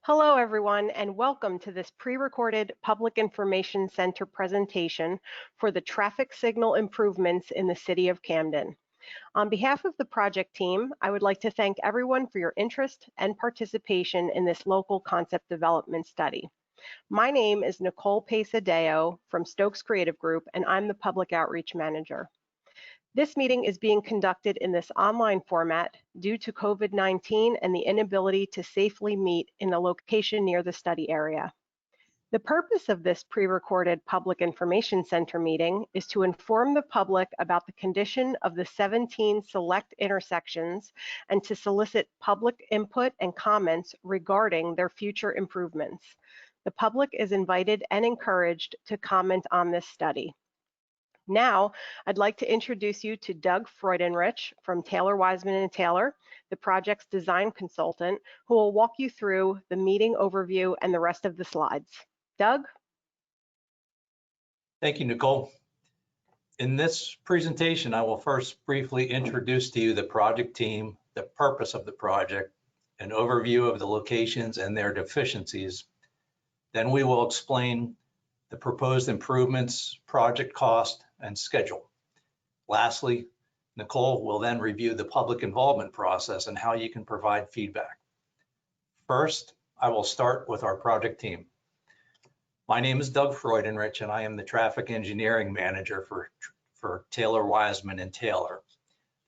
Hello, everyone, and welcome to this pre-recorded Public Information Center presentation for the traffic signal improvements in the City of Camden. On behalf of the project team, I would like to thank everyone for your interest and participation in this local concept development study. My name is Nicole Pace-Adeo from Stokes Creative Group, and I'm the Public Outreach Manager. This meeting is being conducted in this online format due to COVID-19 and the inability to safely meet in a location near the study area. The purpose of this pre-recorded Public Information Center meeting is to inform the public about the condition of the 17 select intersections and to solicit public input and comments regarding their future improvements. The public is invited and encouraged to comment on this study. Now, I'd like to introduce you to Doug Freudenrich from Taylor Wiseman & Taylor, the project's design consultant, who will walk you through the meeting overview and the rest of the slides. Doug? Thank you, Nicole. In this presentation, I will first briefly introduce to you the project team, the purpose of the project, an overview of the locations and their deficiencies. Then we will explain the proposed improvements, project cost, and schedule. Lastly, Nicole will then review the public involvement process and how you can provide feedback. First, I will start with our project team. My name is Doug Freudenrich, and I am the Traffic Engineering Manager for Taylor Wiseman & Taylor.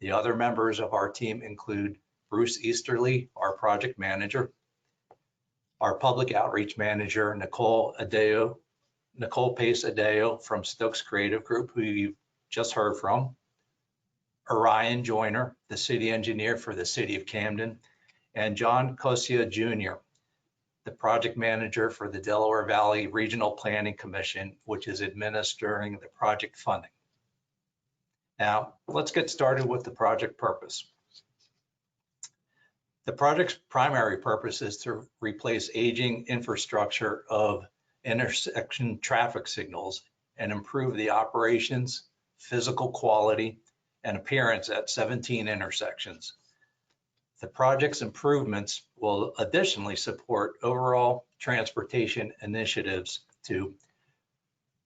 The other members of our team include Bruce Easterly, our Project Manager, our Public Outreach Manager, Nicole Pace-Adeo from Stokes Creative Group, who you just heard from, Orion Joyner, the City Engineer for the City of Camden, and John Cosia Jr., the Project Manager for the Delaware Valley Regional Planning Commission, which is administering the project funding. Now, let's get started with the project purpose. The project's primary purpose is to replace aging infrastructure of intersection traffic signals and improve the operations, physical quality, and appearance at 17 intersections. The project's improvements will additionally support overall transportation initiatives to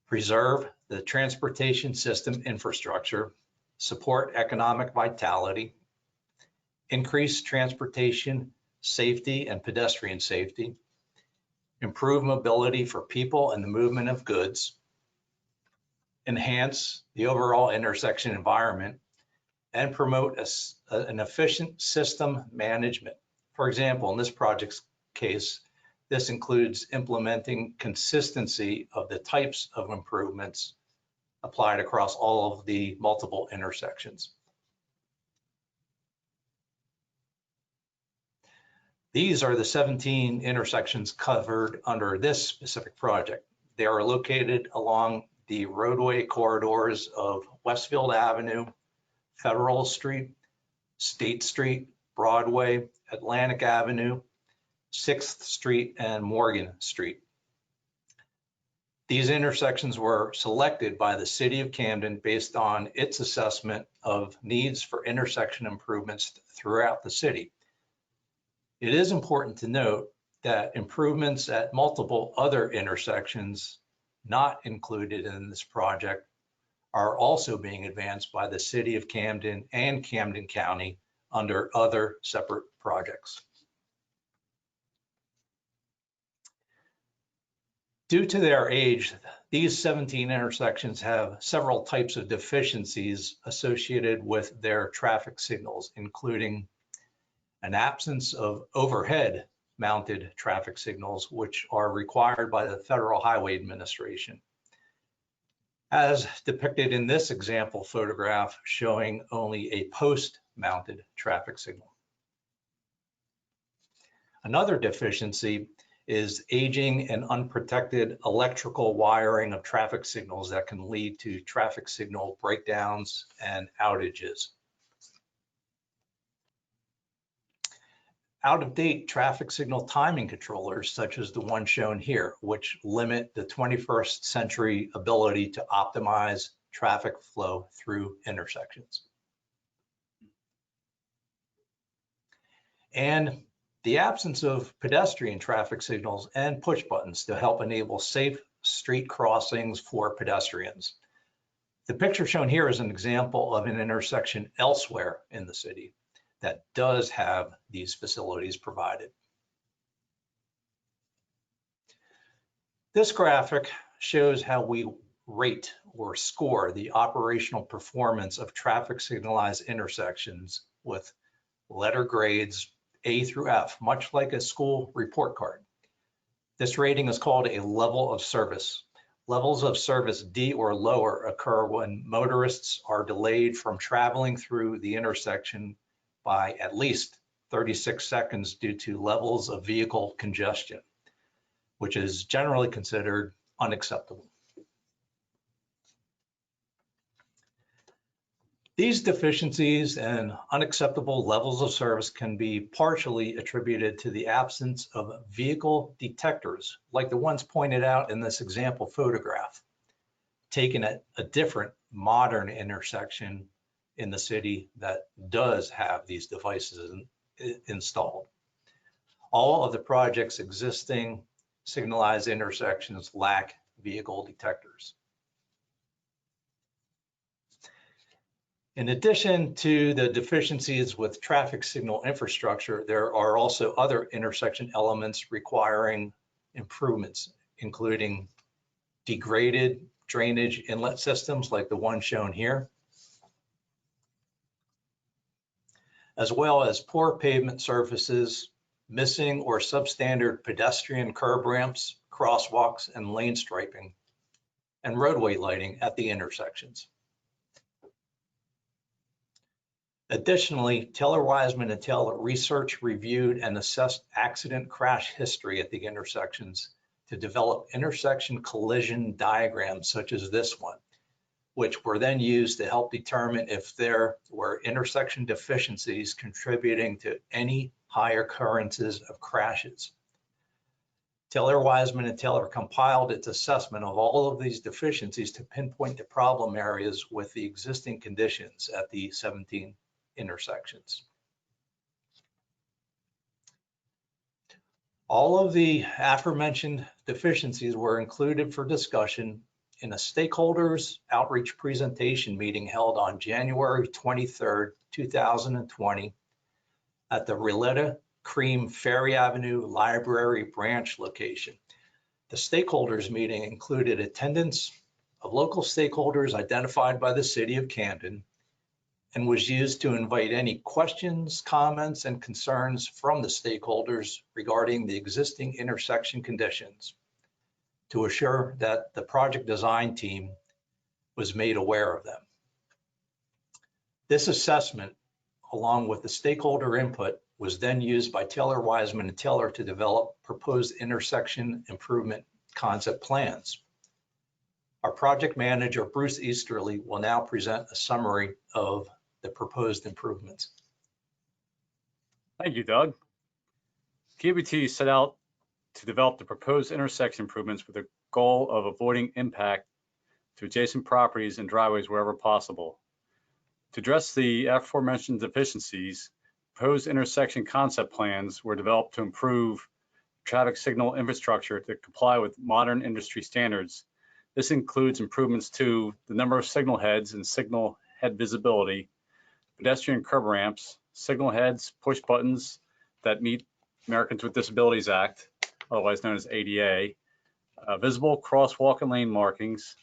preserve the transportation system infrastructure, support economic vitality, increase transportation safety and pedestrian safety, improve mobility for people and the movement of goods, enhance the overall intersection environment, and promote an efficient system management. For example, in this project's case, this includes implementing consistency of the types of improvements applied across all of the multiple intersections. These are the 17 intersections covered under this specific project. They are located along the roadway corridors of Westfield Avenue, Federal Street, State Street, Broadway, Atlantic Avenue, 6th Street, and Morgan Street. These intersections were selected by the City of Camden based on its assessment of needs for intersection improvements throughout the city. It is important to note that improvements at multiple other intersections not included in this project are also being advanced by the City of Camden and Camden County under other separate projects. Due to their age, these 17 intersections have several types of deficiencies associated with their traffic signals, including an absence of overhead mounted traffic signals, which are required by the Federal Highway Administration, as depicted in this example photograph showing only a post-mounted traffic signal. Another deficiency is aging and unprotected electrical wiring of traffic signals that can lead to traffic signal breakdowns and outages. Out-of-date traffic signal timing controllers, such as the one shown here, which limit the 21st century ability to optimize traffic flow through intersections. And The absence of pedestrian traffic signals and push buttons to help enable safe street crossings for pedestrians. The picture shown here is an example of an intersection elsewhere in the city that does have these facilities provided. This graphic shows how we rate or score the operational performance of traffic signalized intersections with letter grades A through F, much like a school report card. This rating is called a level of service. Levels of service D or lower occur when motorists are delayed from traveling through the intersection by at least 36 seconds due to levels of vehicle congestion, which is generally considered unacceptable. These deficiencies and unacceptable levels of service can be partially attributed to the absence of vehicle detectors, like the ones pointed out in this example photograph, taken at a different modern intersection in the city that does have these devices installed. All of the project's existing signalized intersections lack vehicle detectors. In addition to the deficiencies with traffic signal infrastructure, there are also other intersection elements requiring improvements, including degraded drainage inlet systems like the one shown here, as well as poor pavement surfaces, missing or substandard pedestrian curb ramps, crosswalks, and lane striping, and roadway lighting at the intersections. Additionally, Taylor Wiseman and Taylor researched, reviewed, and assessed accident crash history at the intersections to develop intersection collision diagrams such as this one, which were then used to help determine if there were intersection deficiencies contributing to any high occurrences of crashes. Taylor Wiseman and Taylor compiled its assessment of all of these deficiencies to pinpoint the problem areas with the existing conditions at the 17 intersections. All of the aforementioned deficiencies were included for discussion in a stakeholders outreach presentation meeting held on January 23rd, 2020 at the Reletta Cream Ferry Avenue Library branch location. The stakeholders meeting included attendance of local stakeholders identified by the City of Camden and was used to invite any questions, comments, and concerns from the stakeholders regarding the existing intersection conditions to assure that the project design team was made aware of them. This assessment, along with the stakeholder input, was then used by Taylor Wiseman and Taylor to develop proposed intersection improvement concept plans. Our project manager, Bruce Easterly, will now present a summary of the proposed improvements. Thank you, Doug. TWT set out to develop the proposed intersection improvements with the goal of avoiding impact to adjacent properties and driveways wherever possible. To address the aforementioned deficiencies, proposed intersection concept plans were developed to improve traffic signal infrastructure to comply with modern industry standards. This includes improvements to the number of signal heads and signal head visibility, pedestrian curb ramps, signal heads, push buttons that meet Americans with Disabilities Act, otherwise known as ADA, visible crosswalk and lane markings,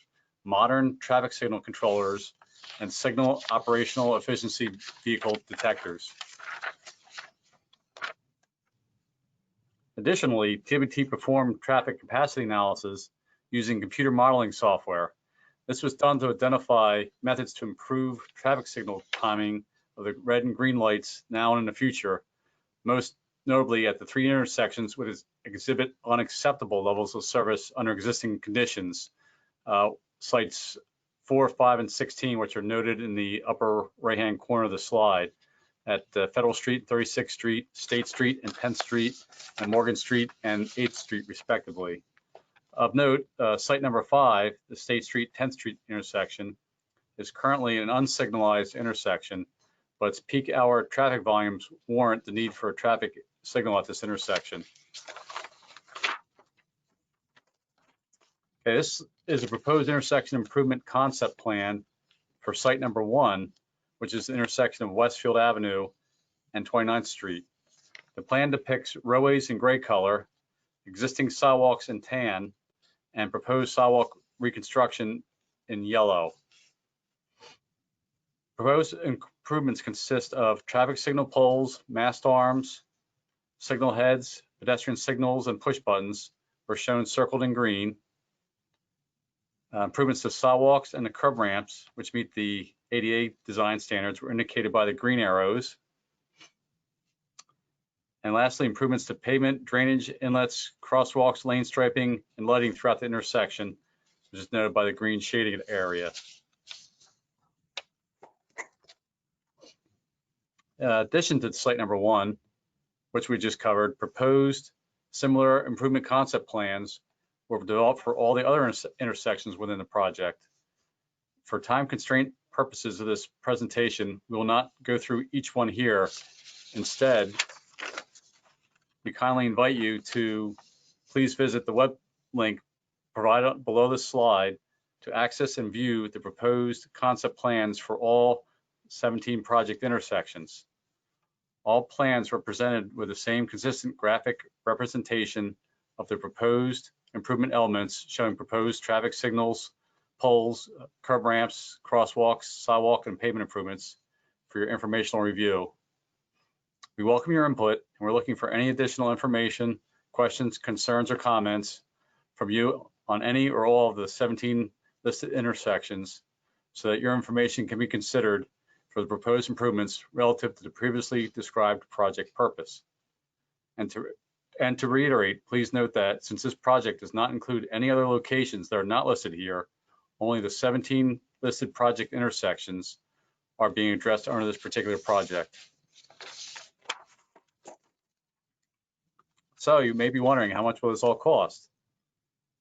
modern traffic signal controllers, and signal operational efficiency vehicle detectors. Additionally, TWT performed traffic capacity analysis using computer modeling software. This was done to identify methods to improve traffic signal timing of the red and green lights now and in the future, most notably at the 3 intersections which exhibit unacceptable levels of service under existing conditions. Sites 4, 5, and 16, which are noted in the upper right-hand corner of the slide, at Federal Street, 36th Street, State Street, and 10th Street, and Morgan Street and 8th Street, respectively. Of note, site number 5, the State Street, 10th Street intersection, is currently an unsignalized intersection, but its peak hour traffic volumes warrant the need for a traffic signal at this intersection. Okay, this is a proposed intersection improvement concept plan for site number 1, which is the intersection of Westfield Avenue and 29th Street. The plan depicts roadways in gray color, existing sidewalks in tan, and proposed sidewalk reconstruction in yellow. Proposed improvements consist of traffic signal poles, mast arms, signal heads, pedestrian signals, and push buttons are shown circled in green. Improvements to sidewalks and the curb ramps, which meet the ADA design standards, were indicated by the green arrows. And lastly, improvements to pavement, drainage, inlets, crosswalks, lane striping, and lighting throughout the intersection, which is noted by the green shaded area. In addition to site number 1, which we just covered, proposed similar improvement concept plans were developed for all the other intersections within the project. For time constraint purposes of this presentation, we will not go through each one here. Instead, we kindly invite you to please visit the web link provided below this slide to access and view the proposed concept plans for all 17 project intersections. All plans were presented with the same consistent graphic representation of the proposed improvement elements, showing proposed traffic signals, poles, curb ramps, crosswalks, sidewalk, and pavement improvements for your informational review. We welcome your input, and we're looking for any additional information, questions, concerns, or comments from you on any or all of the 17 listed intersections so that your information can be considered for the proposed improvements relative to the previously described project purpose. And to reiterate, please note that since this project does not include any other locations that are not listed here, only the 17 listed project intersections are being addressed under this particular project. So you may be wondering, how much will this all cost?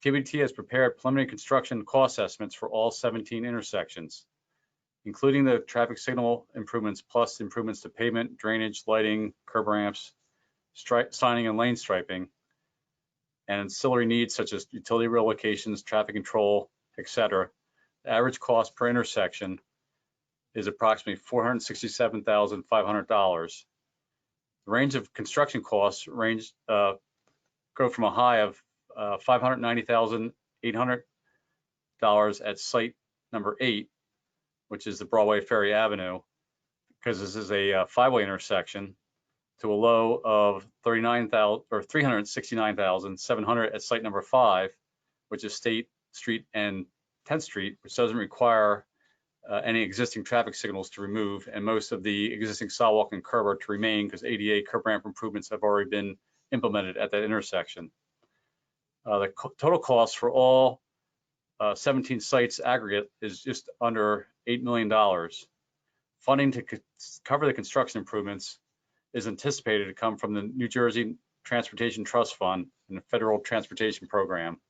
KBT has prepared preliminary construction cost estimates for all 17 intersections, including the traffic signal improvements plus improvements to pavement, drainage, lighting, curb ramps, signing and lane striping, and ancillary needs such as utility relocations, traffic control, etc. The average cost per intersection is approximately $467,500. The range of construction costs go from a high of $590,800 at site number 8, which is the Broadway Ferry Avenue, because this is a five-way intersection, to a low of $369,700 at site number 5, which is State Street and 10th Street, which doesn't require any existing traffic signals to remove, and most of the existing sidewalk and curb are to remain because ADA curb ramp improvements have already been implemented at that intersection. The total cost for all 17 sites aggregate is just under $8 million. Funding to cover the construction improvements is anticipated to come from the New Jersey Transportation Trust Fund and the Federal Transportation Program.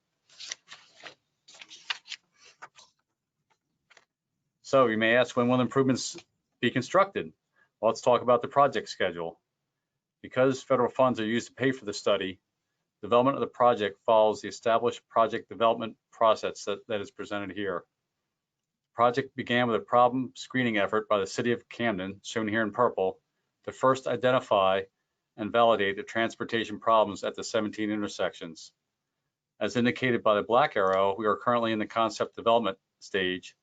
So you may ask, when will improvements be constructed? Well, let's talk about the project schedule. Because federal funds are used to pay for the study, development of the project follows the established project development process that is presented here. The project began with a problem screening effort by the city of Camden, shown here in purple, to first identify and validate the transportation problems at the 17 intersections. As indicated by the black arrow, we are currently in the concept development stage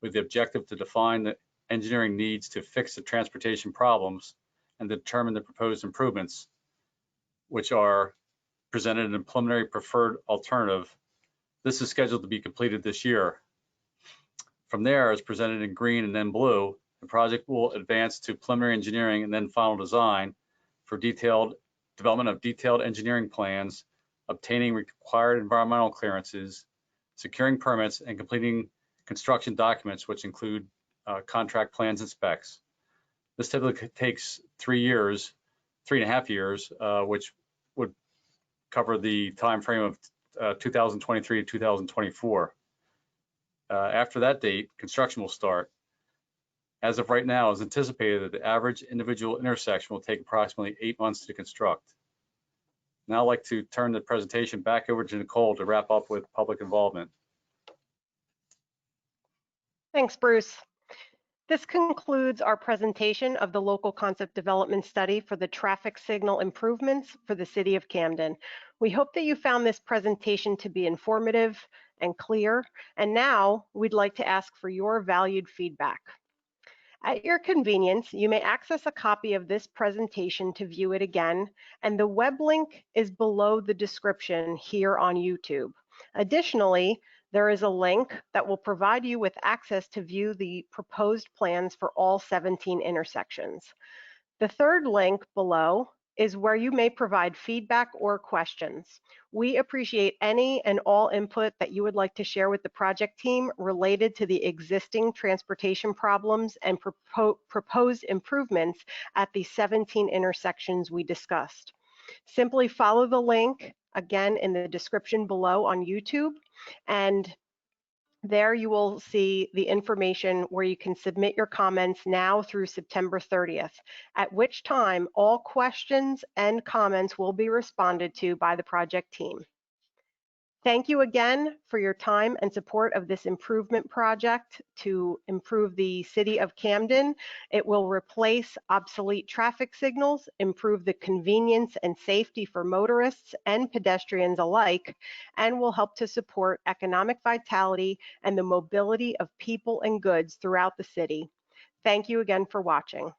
with the objective to define the engineering needs to fix the transportation problems and determine the proposed improvements, which are presented in a preliminary preferred alternative. This is scheduled to be completed this year. From there, as presented in green and then blue, the project will advance to preliminary engineering and then final design for detailed development of detailed engineering plans, obtaining required environmental clearances, securing permits, and completing construction documents, which include contract plans and specs. This typically takes 3.5 years, which would cover the time frame of 2023 to 2024. After that date, construction will start. As of right now, it's anticipated that the average individual intersection will take approximately 8 months to construct. Now I'd like to turn the presentation back over to Nicole to wrap up with public involvement. Thanks, Bruce. This concludes our presentation of the local concept development study for the traffic signal improvements for the city of Camden. We hope that you found this presentation to be informative and clear. And now we'd like to ask for your valued feedback. At your convenience, you may access a copy of this presentation to view it again, and the web link is below the description here on YouTube. Additionally, there is a link that will provide you with access to view the proposed plans for all 17 intersections. The third link below is where you may provide feedback or questions. We appreciate any and all input that you would like to share with the project team related to the existing transportation problems and proposed improvements at the 17 intersections we discussed. Simply follow the link, again, in the description below on YouTube, and there you will see the information where you can submit your comments now through September 30th, at which time all questions and comments will be responded to by the project team. Thank you again for your time and support of this improvement project to improve the city of Camden. It will replace obsolete traffic signals, improve the convenience and safety for motorists and pedestrians alike, and will help to support economic vitality and the mobility of people and goods throughout the city. Thank you again for watching.